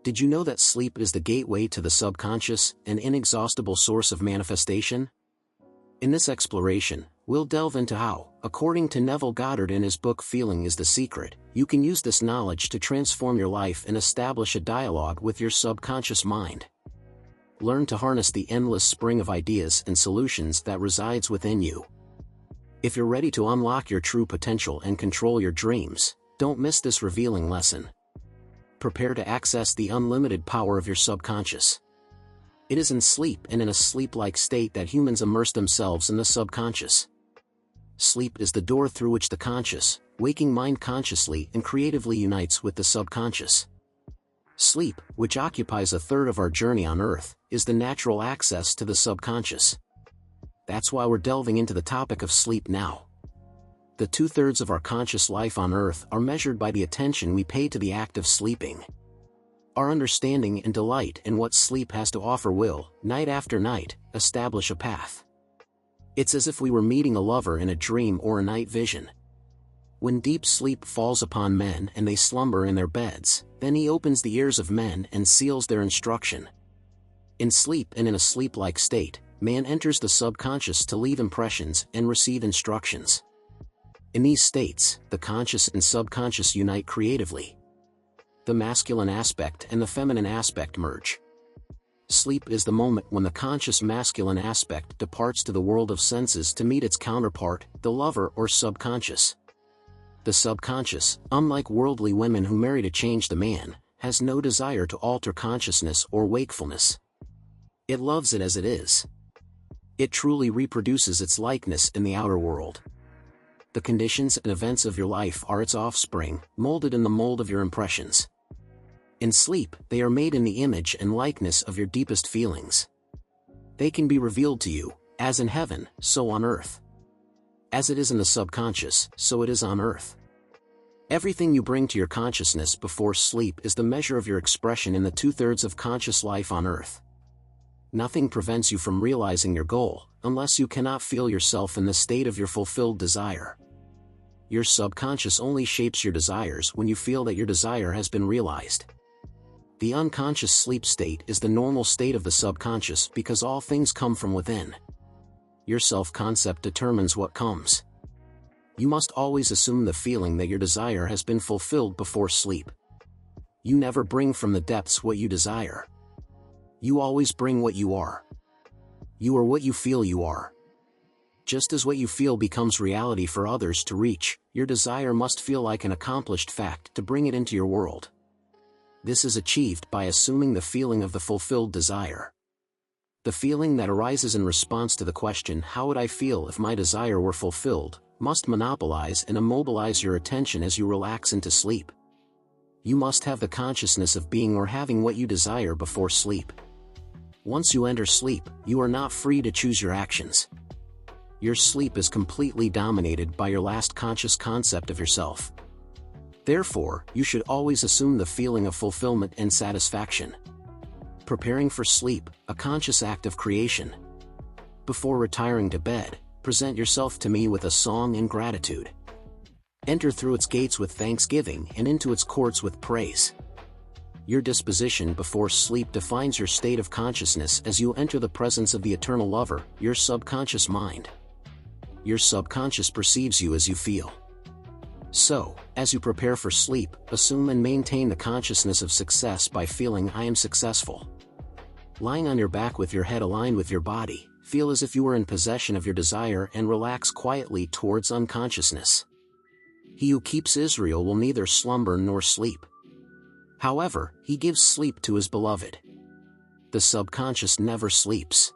Did you know that sleep is the gateway to the subconscious, an inexhaustible source of manifestation? In this exploration, we'll delve into how, according to Neville Goddard in his book Feeling is the Secret, you can use this knowledge to transform your life and establish a dialogue with your subconscious mind. Learn to harness the endless spring of ideas and solutions that resides within you. If you're ready to unlock your true potential and control your dreams, don't miss this revealing lesson. Prepare to access the unlimited power of your subconscious. It is in sleep and in a sleep-like state that humans immerse themselves in the subconscious. Sleep is the door through which the conscious, waking mind consciously and creatively unites with the subconscious. Sleep, which occupies a third of our journey on Earth, is the natural access to the subconscious. That's why we're delving into the topic of sleep now. The 2/3 of our conscious life on Earth are measured by the attention we pay to the act of sleeping. Our understanding and delight in what sleep has to offer will, night after night, establish a path. It's as if we were meeting a lover in a dream or a night vision. When deep sleep falls upon men and they slumber in their beds, then he opens the ears of men and seals their instruction. In sleep and in a sleep-like state, man enters the subconscious to leave impressions and receive instructions. In these states, the conscious and subconscious unite creatively. The masculine aspect and the feminine aspect merge. Sleep is the moment when the conscious masculine aspect departs to the world of senses to meet its counterpart, the lover or subconscious. The subconscious, unlike worldly women who marry to change the man, has no desire to alter consciousness or wakefulness. It loves it as it is. It truly reproduces its likeness in the outer world. The conditions and events of your life are its offspring, molded in the mold of your impressions. In sleep, they are made in the image and likeness of your deepest feelings. They can be revealed to you, as in heaven, so on earth. As it is in the subconscious, so it is on earth. Everything you bring to your consciousness before sleep is the measure of your expression in the 2/3 of conscious life on earth. Nothing prevents you from realizing your goal, unless you cannot feel yourself in the state of your fulfilled desire. Your subconscious only shapes your desires when you feel that your desire has been realized. The unconscious sleep state is the normal state of the subconscious because all things come from within. Your self-concept determines what comes. You must always assume the feeling that your desire has been fulfilled before sleep. You never bring from the depths what you desire. You always bring what you are. You are what you feel you are. Just as what you feel becomes reality for others to reach, your desire must feel like an accomplished fact to bring it into your world. This is achieved by assuming the feeling of the fulfilled desire. The feeling that arises in response to the question, how would I feel if my desire were fulfilled, must monopolize and immobilize your attention as you relax into sleep. You must have the consciousness of being or having what you desire before sleep. Once you enter sleep, you are not free to choose your actions. Your sleep is completely dominated by your last conscious concept of yourself. Therefore, you should always assume the feeling of fulfillment and satisfaction. Preparing for sleep, a conscious act of creation. Before retiring to bed, present yourself to me with a song in gratitude. Enter through its gates with thanksgiving and into its courts with praise. Your disposition before sleep defines your state of consciousness as you enter the presence of the eternal lover, your subconscious mind. Your subconscious perceives you as you feel. So, as you prepare for sleep, assume and maintain the consciousness of success by feeling I am successful. Lying on your back with your head aligned with your body, feel as if you were in possession of your desire and relax quietly towards unconsciousness. He who keeps Israel will neither slumber nor sleep. However, he gives sleep to his beloved. The subconscious never sleeps.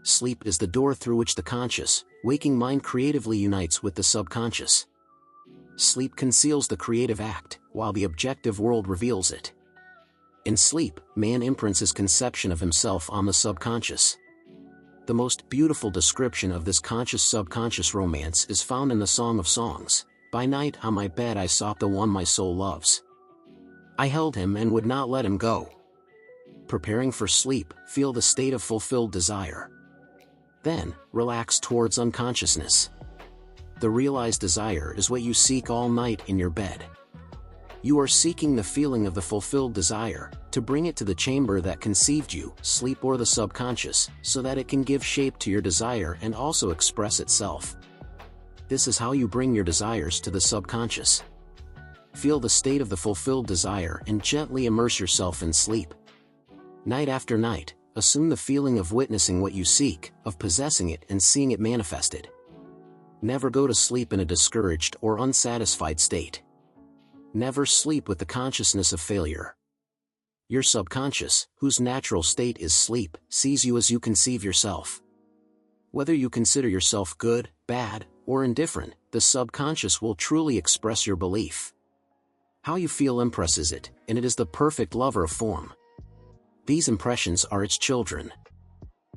Sleep is the door through which the conscious, waking mind creatively unites with the subconscious. Sleep conceals the creative act, while the objective world reveals it. In sleep, man imprints his conception of himself on the subconscious. The most beautiful description of this conscious-subconscious romance is found in the Song of Songs. By night on my bed I sought the one my soul loves. I held him and would not let him go. Preparing for sleep, feel the state of fulfilled desire. Then, relax towards unconsciousness. The realized desire is what you seek all night in your bed. You are seeking the feeling of the fulfilled desire, to bring it to the chamber that conceived you, sleep or the subconscious, so that it can give shape to your desire and also express itself. This is how you bring your desires to the subconscious. Feel the state of the fulfilled desire and gently immerse yourself in sleep. Night after night, assume the feeling of witnessing what you seek, of possessing it and seeing it manifested. Never go to sleep in a discouraged or unsatisfied state. Never sleep with the consciousness of failure. Your subconscious, whose natural state is sleep, sees you as you conceive yourself. Whether you consider yourself good, bad, or indifferent, the subconscious will truly express your belief. How you feel impresses it, and it is the perfect lover of form. These impressions are its children.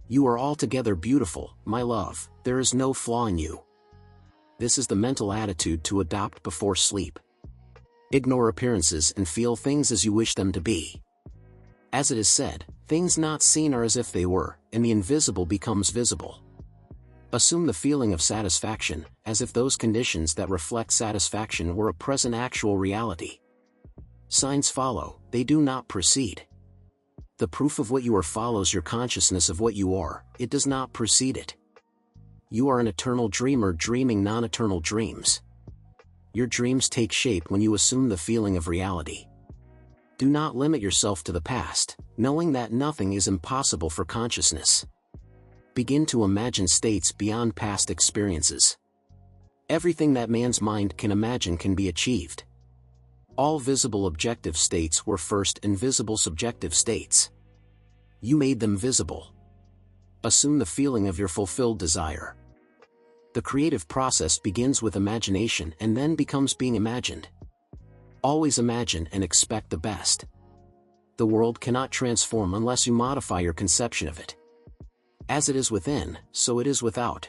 You are altogether beautiful, my love, there is no flaw in you. This is the mental attitude to adopt before sleep. Ignore appearances and feel things as you wish them to be. As it is said, things not seen are as if they were, and the invisible becomes visible. Assume the feeling of satisfaction, as if those conditions that reflect satisfaction were a present actual reality. Signs follow, they do not precede. The proof of what you are follows your consciousness of what you are, it does not precede it. You are an eternal dreamer dreaming non-eternal dreams. Your dreams take shape when you assume the feeling of reality. Do not limit yourself to the past, knowing that nothing is impossible for consciousness. Begin to imagine states beyond past experiences. Everything that man's mind can imagine can be achieved. All visible objective states were first invisible subjective states. You made them visible. Assume the feeling of your fulfilled desire. The creative process begins with imagination and then becomes being imagined. Always imagine and expect the best. The world cannot transform unless you modify your conception of it. As it is within, so it is without.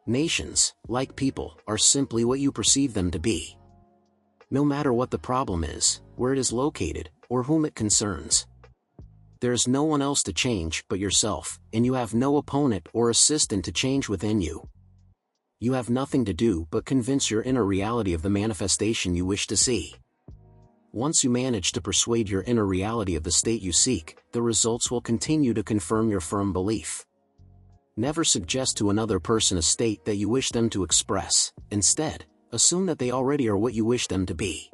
Nations, like people, are simply what you perceive them to be. No matter what the problem is, where it is located, or whom it concerns. There is no one else to change but yourself, and you have no opponent or assistant to change within you. You have nothing to do but convince your inner reality of the manifestation you wish to see. Once you manage to persuade your inner reality of the state you seek, the results will continue to confirm your firm belief. Never suggest to another person a state that you wish them to express. Instead, assume that they already are what you wish them to be.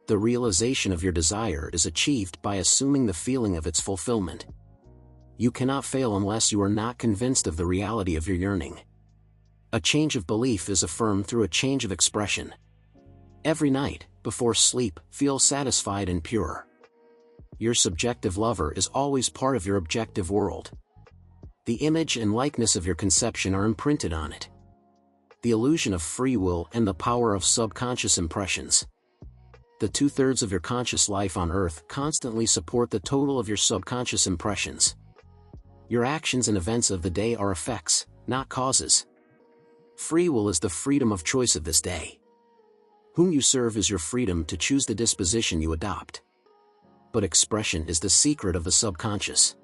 The realization of your desire is achieved by assuming the feeling of its fulfillment. You cannot fail unless you are not convinced of the reality of your yearning. A change of belief is affirmed through a change of expression. Every night, before sleep, feel satisfied and pure. Your subjective lover is always part of your objective world. The image and likeness of your conception are imprinted on it. The illusion of free will and the power of subconscious impressions. The 2/3 of your conscious life on Earth constantly support the total of your subconscious impressions. Your actions and events of the day are effects, not causes. Free will is the freedom of choice of this day. Whom you serve is your freedom to choose the disposition you adopt. But expression is the secret of the subconscious.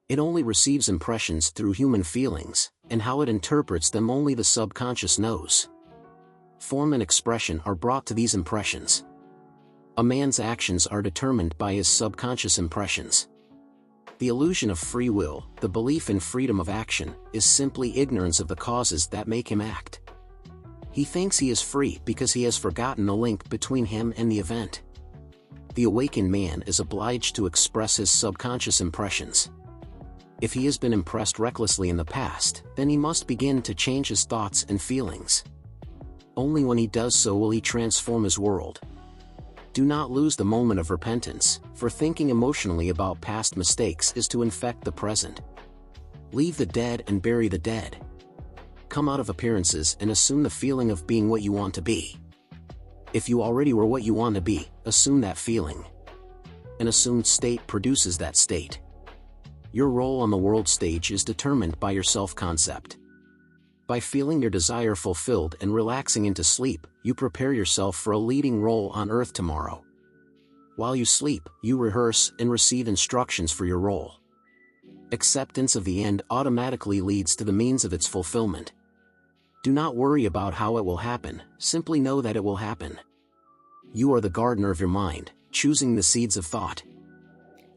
It only receives impressions through human feelings, and how it interprets them only the subconscious knows. Form and expression are brought to these impressions. A man's actions are determined by his subconscious impressions. The illusion of free will, the belief in freedom of action, is simply ignorance of the causes that make him act. He thinks he is free because he has forgotten the link between him and the event. The awakened man is obliged to express his subconscious impressions. If he has been impressed recklessly in the past, then he must begin to change his thoughts and feelings. Only when he does so will he transform his world. Do not lose the moment of repentance, for thinking emotionally about past mistakes is to infect the present. Leave the dead and bury the dead. Come out of appearances and assume the feeling of being what you want to be. If you already were what you want to be, assume that feeling. An assumed state produces that state. Your role on the world stage is determined by your self-concept. By feeling your desire fulfilled and relaxing into sleep, you prepare yourself for a leading role on Earth tomorrow. While you sleep, you rehearse and receive instructions for your role. Acceptance of the end automatically leads to the means of its fulfillment. Do not worry about how it will happen, simply know that it will happen. You are the gardener of your mind, choosing the seeds of thought.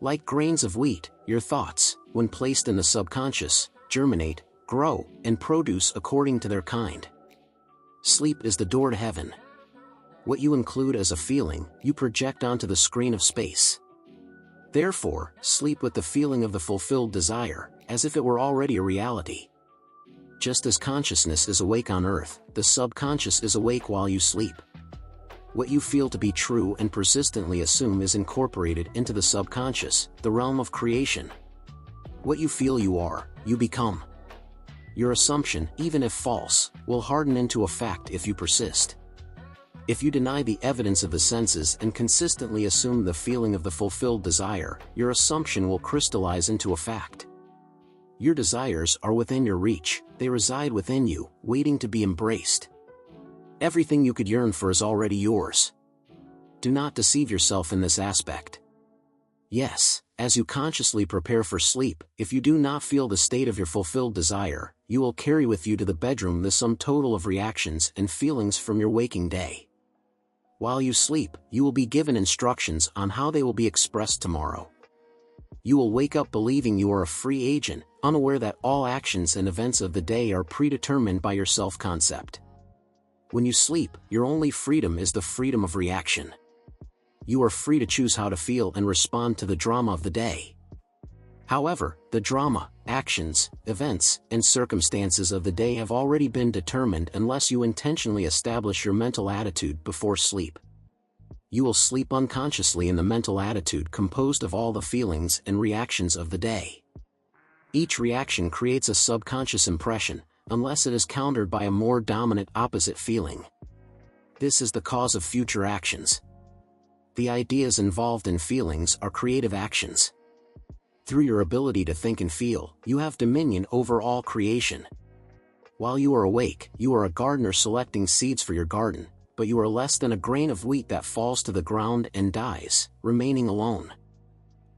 Like grains of wheat, your thoughts, when placed in the subconscious, germinate, grow, and produce according to their kind. Sleep is the door to heaven. What you include as a feeling, you project onto the screen of space. Therefore, sleep with the feeling of the fulfilled desire, as if it were already a reality. Just as consciousness is awake on earth, the subconscious is awake while you sleep. What you feel to be true and persistently assume is incorporated into the subconscious, the realm of creation. What you feel you are, you become. Your assumption, even if false, will harden into a fact if you persist. If you deny the evidence of the senses and consistently assume the feeling of the fulfilled desire, your assumption will crystallize into a fact. Your desires are within your reach, they reside within you, waiting to be embraced. Everything you could yearn for is already yours. Do not deceive yourself in this aspect. Yes, as you consciously prepare for sleep, if you do not feel the state of your fulfilled desire, you will carry with you to the bedroom the sum total of reactions and feelings from your waking day. While you sleep, you will be given instructions on how they will be expressed tomorrow. You will wake up believing you are a free agent, unaware that all actions and events of the day are predetermined by your self-concept. When you sleep, your only freedom is the freedom of reaction. You are free to choose how to feel and respond to the drama of the day. However, the drama, actions, events, and circumstances of the day have already been determined unless you intentionally establish your mental attitude before sleep. You will sleep unconsciously in the mental attitude composed of all the feelings and reactions of the day. Each reaction creates a subconscious impression, unless it is countered by a more dominant opposite feeling. This is the cause of future actions. The ideas involved in feelings are creative actions. Through your ability to think and feel, you have dominion over all creation. While you are awake, you are a gardener selecting seeds for your garden, but you are less than a grain of wheat that falls to the ground and dies, remaining alone.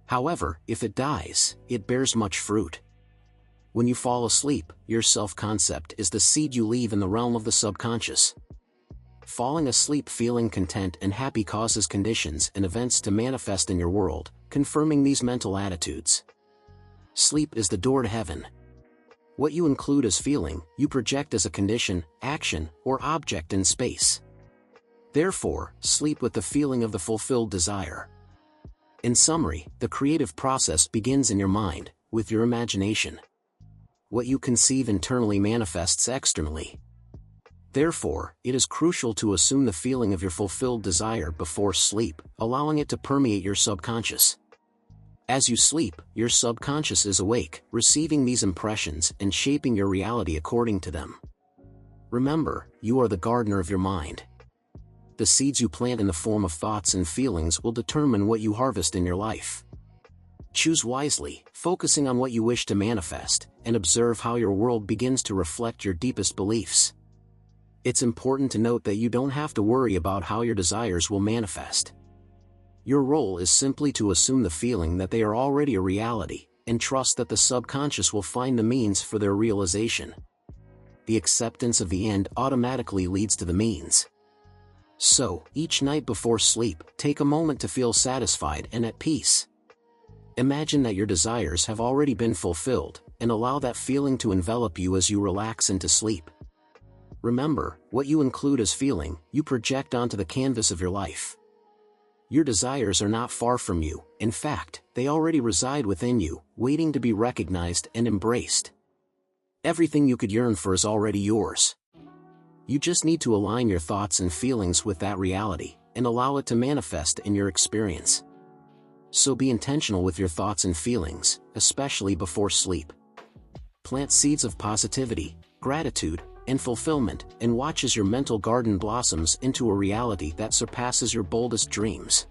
However, if it dies, it bears much fruit. When you fall asleep, your self-concept is the seed you leave in the realm of the subconscious. Falling asleep feeling content and happy causes conditions and events to manifest in your world, confirming these mental attitudes. Sleep is the door to heaven. What you include as feeling, you project as a condition, action, or object in space. Therefore, sleep with the feeling of the fulfilled desire. In summary, the creative process begins in your mind, with your imagination. What you conceive internally manifests externally. Therefore, it is crucial to assume the feeling of your fulfilled desire before sleep, allowing it to permeate your subconscious. As you sleep, your subconscious is awake, receiving these impressions and shaping your reality according to them. Remember, you are the gardener of your mind. The seeds you plant in the form of thoughts and feelings will determine what you harvest in your life. Choose wisely, focusing on what you wish to manifest, and observe how your world begins to reflect your deepest beliefs. It's important to note that you don't have to worry about how your desires will manifest. Your role is simply to assume the feeling that they are already a reality, and trust that the subconscious will find the means for their realization. The acceptance of the end automatically leads to the means. So, each night before sleep, take a moment to feel satisfied and at peace. Imagine that your desires have already been fulfilled, and allow that feeling to envelop you as you relax into sleep. Remember, what you include as feeling, you project onto the canvas of your life. Your desires are not far from you, in fact, they already reside within you, waiting to be recognized and embraced. Everything you could yearn for is already yours. You just need to align your thoughts and feelings with that reality, and allow it to manifest in your experience. So be intentional with your thoughts and feelings, especially before sleep. Plant seeds of positivity, gratitude, and fulfillment, and watch as your mental garden blossoms into a reality that surpasses your boldest dreams.